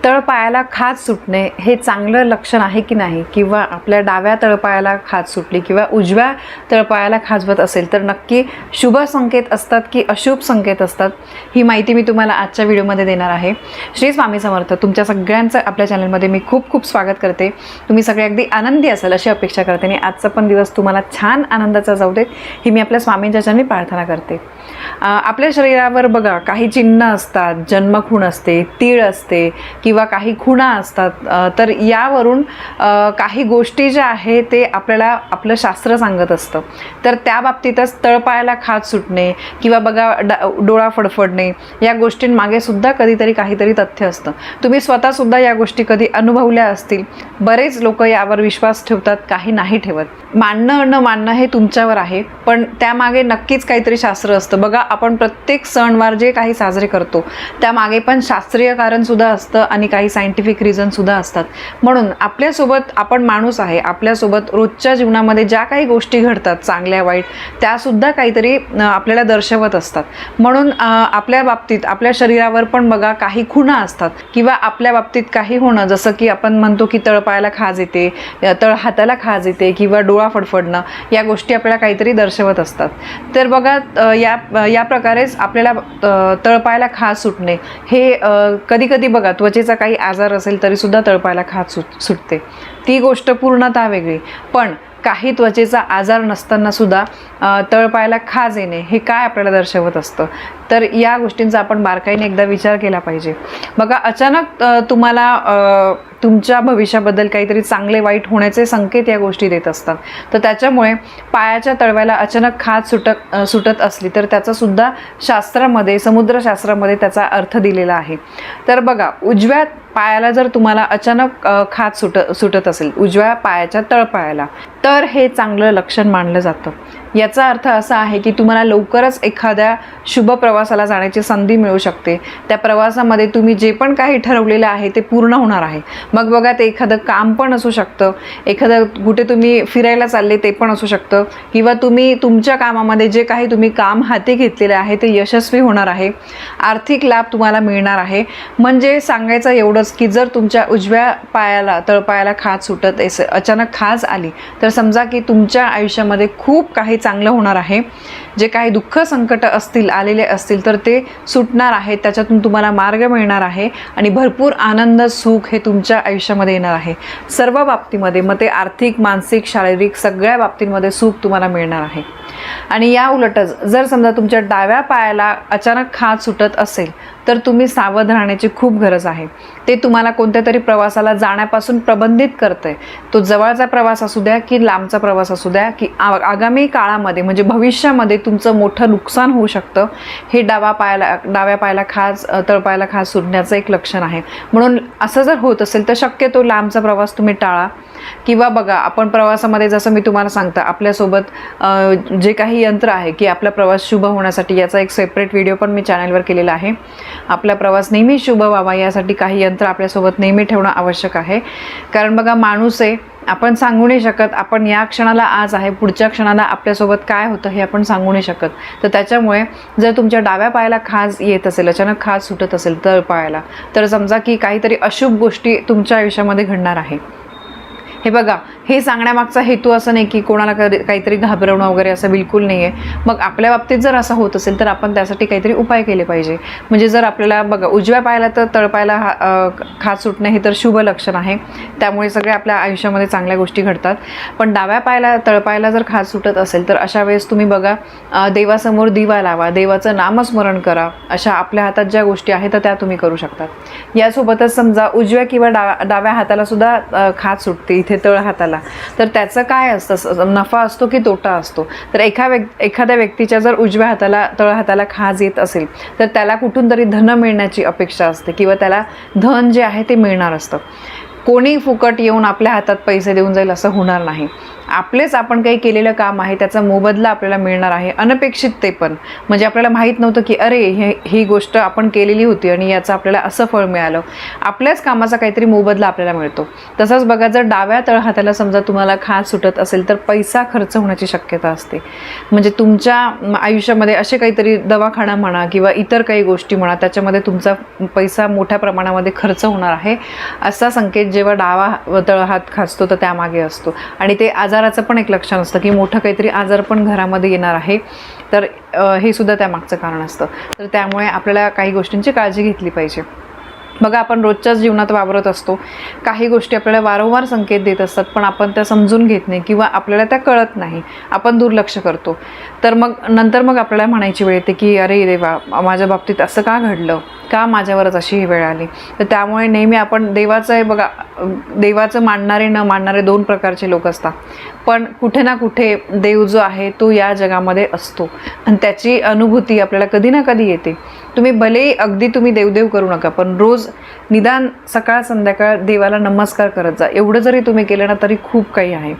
तळपायाला खाज सुटणे हे चांगलं लक्षण आहे की नाही, किंवा आपल्या डाव्या तळपायाला खाज सुटली किंवा उजव्या तळपायाला खाजवत असेल तर नक्की शुभ संकेत असतात की अशुभ संकेत असतात, ही माहिती मी तुम्हाला आजच्या व्हिडिओमध्ये देणार आहे. श्री स्वामी समर्थ. तुमच्या सगळ्यांचं आपल्या चॅनलमध्ये मी खूप खूप स्वागत करते. तुम्ही सगळे अगदी आनंदी असाल अशी अपेक्षा करते आणि आजचा पण दिवस तुम्हाला छान आनंदाचा जाऊ देत ही मी आपल्या स्वामींच्या चरणी प्रार्थना करते. आपल्या शरीरावर बघा काही चिन्ह असतात, जन्मखूण असते, तीळ असते किंवा काही खुणा असतात. तर यावरून काही गोष्टी ज्या आहे ते आपल्याला आपलं शास्त्र सांगत असतं. तर त्या बाबतीतच तळपायाला खाज सुटणे किंवा बघा डोळा फडफडणे या गोष्टींमागे सुद्धा कधीतरी काहीतरी तथ्य असतं. तुम्ही स्वतःसुद्धा या गोष्टी कधी अनुभवल्या असतील. बरेच लोक यावर विश्वास ठेवतात, काही नाही ठेवत. मानणं न मानणं हे तुमच्यावर आहे, पण त्यामागे नक्कीच काहीतरी शास्त्र असतं. बघा आपण प्रत्येक सणवार जे काही साजरे करतो त्यामागे पण शास्त्रीय कारणसुद्धा असतं आणि काही सायंटिफिक रिझनसुद्धा असतात. म्हणून आपल्यासोबत आपण माणूस आहे, आपल्यासोबत रोजच्या जीवनामध्ये ज्या काही गोष्टी घडतात चांगल्या वाईट त्यासुद्धा काहीतरी आपल्याला दर्शवत असतात. म्हणून आपल्या बाबतीत आपल्या शरीरावर पण बघा काही खुणा असतात किंवा आपल्या बाबतीत काही होणं, जसं की आपण म्हणतो की तळपायाला खाज येते, तळ हाताला खाज येते किंवा डोळा फडफडणं, या गोष्टी आपल्याला काहीतरी दर्शवत असतात. तर बघा या प्रकारेच आपल्याला तळपायाला खाज सुटणे हे कधी कधी बघा त्वचेचा काही आजार असेल तरीसुद्धा तळपायाला खाज सुटते, ती गोष्ट पूर्णतः वेगळी. पण काही त्वचेचा आजार नसताना सुद्धा तळपायाला खाज येणे हे काय आपल्याला दर्शवत असतं, तर या गोष्टींचा आपण बारकाईने एकदा विचार केला पाहिजे. बघा अचानक तुम्हाला तुमच्या भविष्याबद्दल काहीतरी चांगले वाईट होण्याचे संकेत या गोष्टी देत असतात. तर त्याच्यामुळे पायाच्या तळव्याला अचानक खाज सुटत असली तर त्याचासुद्धा शास्त्रामध्ये, समुद्रशास्त्रामध्ये त्याचा अर्थ दिलेला आहे. तर बघा उजव्या पायाला जर तुम्हाला अचानक खाज सुटत असेल, उजव्या पायाच्या तळपायाला, तर हे चांगलं लक्षण मानलं जातं. याचा अर्थ असा आहे की तुम्हाला लवकरच एखाद्या शुभ प्रवासाला जाण्याची संधी मिळू शकते. त्या प्रवासामध्ये तुम्ही जे पण काही ठरवलेलं आहे ते पूर्ण होणार आहे. मग बघा ते एखादं काम पण असू शकतं, एखादं कुठे तुम्ही फिरायला चालले ते पण असू शकतं, किंवा तुम्ही तुमच्या कामामध्ये जे काही तुम्ही काम हाती घेतलेलं आहे ते यशस्वी होणार आहे. आर्थिक लाभ तुम्हाला मिळणार आहे. म्हणजे सांगायचं एवढंच की जर तुमच्या उजव्या पायाला तळपायाला खाज सुटत अचानक खाज आली तर समजा की तुमच्या आयुष्यामध्ये खूप काही चांगलं होणार आहे. जे काही दुःख संकट असतील, आलेले असतील तर ते सुटणार आहे, त्याच्यातून तुम्हाला मार्ग मिळणार आहे आणि भरपूर आनंद सुख हे तुमच्या आयुष्यामध्ये येणार आहे. सर्व बाबतीमध्ये, मग ते आर्थिक, मानसिक, शारीरिक सगळ्या बाबतींमध्ये सुख तुम्हाला मिळणार आहे. आणि या उलटच जर समजा तुमच्या डाव्या पायाला अचानक खाज सुटत असेल तर तुम्ही सावध राहण्याची खूप गरज आहे. ते तुम्हाला कोणत्या तरी प्रवासाला जाण्यापासून प्रबंधित करतंय. तो जवळचा प्रवास असू द्या की लांबचा प्रवास असू द्या, की आगामी काळामध्ये म्हणजे भविष्यामध्ये तुमचं मोठं नुकसान होऊ शकतं. हे डाव्या पायाला खाज, तळपायाला खाज सुटण्याचं एक लक्षण आहे. म्हणून असं जर होत असेल तर शक्यतो लांबचा प्रवास तुम्ही टाळा. किंवा बघा आपण प्रवासामध्ये जसं मी तुम्हाला सांगता आपल्यासोबत जे काही यंत्र आहे की आपला प्रवास शुभ होण्यासाठी, याचा एक सेपरेट व्हिडिओ पण मी चॅनलवर केलेला आहे. आपला प्रवास नेहमी शुभ व्हावा यासाठी काही यंत्र आपल्यासोबत नेहमी ठेवणं आवश्यक आहे. कारण बघा माणूस आहे, आपण सांगू नाही शकत आपण या क्षणाला आज आहे, पुढच्या क्षणाला आपल्यासोबत काय होतं हे आपण सांगू नाही शकत. तर त्याच्यामुळे जर तुमच्या डाव्या पायाला खाज येत असेल, अचानक खाज सुटत असेल तळपायाला, तर समजा की काहीतरी अशुभ गोष्टी तुमच्या आयुष्यामध्ये घडणार आहे. हे बघा हे सांगण्यामागचा हेतू असं नाही की कोणाला काहीतरी घाबरवणं वगैरे असं बिलकुल नाही आहे. मग आपल्या बाबतीत जर असं होत असेल तर आपण त्यासाठी काहीतरी उपाय केले पाहिजे. म्हणजे जर आपल्याला बघा उजव्या पायाला तर तळपायाला खाज सुटणे हे तर शुभ लक्षण आहे, त्यामुळे सगळ्या आपल्या आयुष्यामध्ये चांगल्या गोष्टी घडतात. पण डाव्या पायाला तळपायाला जर खाज सुटत असेल तर अशा वेळेस तुम्ही बघा देवासमोर दिवा लावा, देवाचं नामस्मरण करा. अशा आपल्या हातात ज्या गोष्टी आहेत तर त्या तुम्ही करू शकतात. यासोबतच समजा उजव्या किंवा डाव्या हाताला सुद्धा खाज सुटते, इथे तळ हाताला, तर त्याचं काय असतं, नफा असतो की तोटा असतो. तर एखाद्या व्यक्तीच्या जर उजव्या हाताला तळ हाताला खाज येत असेल तर त्याला कुठून तरी धन मिळण्याची अपेक्षा असते किंवा त्याला धन जे आहे ते मिळणार असतं. कोणी फुकट येऊन आपल्या हातात पैसे देऊन जाईल असं होणार नाही. आपलेच आपण काही केलेलं काम आहे त्याचा मोबदला आपल्याला मिळणार आहे, अनपेक्षित ते पण. म्हणजे आपल्याला माहीत नव्हतं की अरे ही गोष्ट आपण केलेली होती आणि याचं आपल्याला असं फळ मिळालं. आपल्याच कामाचा काहीतरी मोबदला आपल्याला मिळतो. तसंच बघा, जर डाव्या तळहाताला समजा तुम्हाला खाज सुटत असेल तर पैसा खर्च होण्याची शक्यता असते. म्हणजे तुमच्या आयुष्यामध्ये असे काहीतरी दवाखाना म्हणा किंवा इतर काही गोष्टी म्हणा, त्याच्यामध्ये तुमचा पैसा मोठ्या प्रमाणामध्ये खर्च होणार आहे, असा संकेत जेव्हा डावा तळहात खाजतो तर त्यामागे असतो. आणि ते आजाराचं पण एक लक्षण असतं की मोठं काहीतरी आजार पण घरामध्ये येणार आहे, तर हे सुद्धा त्यामागचं कारण असतं. तर त्यामुळे आपल्याला काही गोष्टींची काळजी घेतली पाहिजे. बघा, आपण रोजच्याच जीवनात वावरत असतो, काही गोष्टी आपल्याला वारंवार संकेत देत असतात, पण आपण त्या समजून घेत नाही किंवा आपल्याला त्या कळत नाही, आपण दुर्लक्ष करतो. तर नंतर आपल्याला म्हणायची वेळ येते की अरे देवा, माझ्या बाबतीत असं का घडलं, का माझ्यावरच अशी ही वेळ आली. तर त्यामुळे नेहमी आपण देवाचं आहे बघा, देवाचं मानणारे न मानणारे दोन प्रकारचे लोक असतात, पण कुठे ना कुठे देव जो आहे तो या जगामध्ये असतो आणि त्याची अनुभूती आपल्याला कधी ना कधी येते. तुम्ही भलेही अगदी तुम्ही देवदेव करू नका, पण रोज निदान सकाळ संध्याकाळ देवाला नमस्कार करत जा. एवढं जरी तुम्ही केलं ना तरी खूप काही आहे.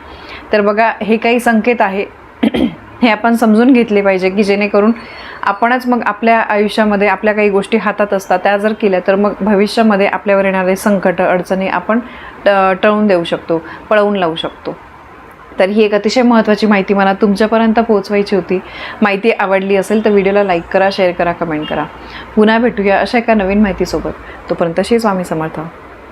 तर बघा, हे काही संकेत आहे हे आपण समजून घेतले पाहिजे की जेणेकरून आपणच मग आपल्या आयुष्यामध्ये आपल्या काही गोष्टी हातात असतात त्या जर केल्या तर मग भविष्यामध्ये आपल्यावर येणारे संकट अडचणी आपण टळून देऊ शकतो, पळवून लावू शकतो. तर ही एक अतिशय महत्त्वाची माहिती मला तुमच्यापर्यंत पोहोचवायची होती. माहिती आवडली असेल तर व्हिडिओला लाईक करा, शेअर करा, कमेंट करा. पुन्हा भेटूया अशा एका नवीन माहितीसोबत. तोपर्यंत श्री स्वामी समर्थ.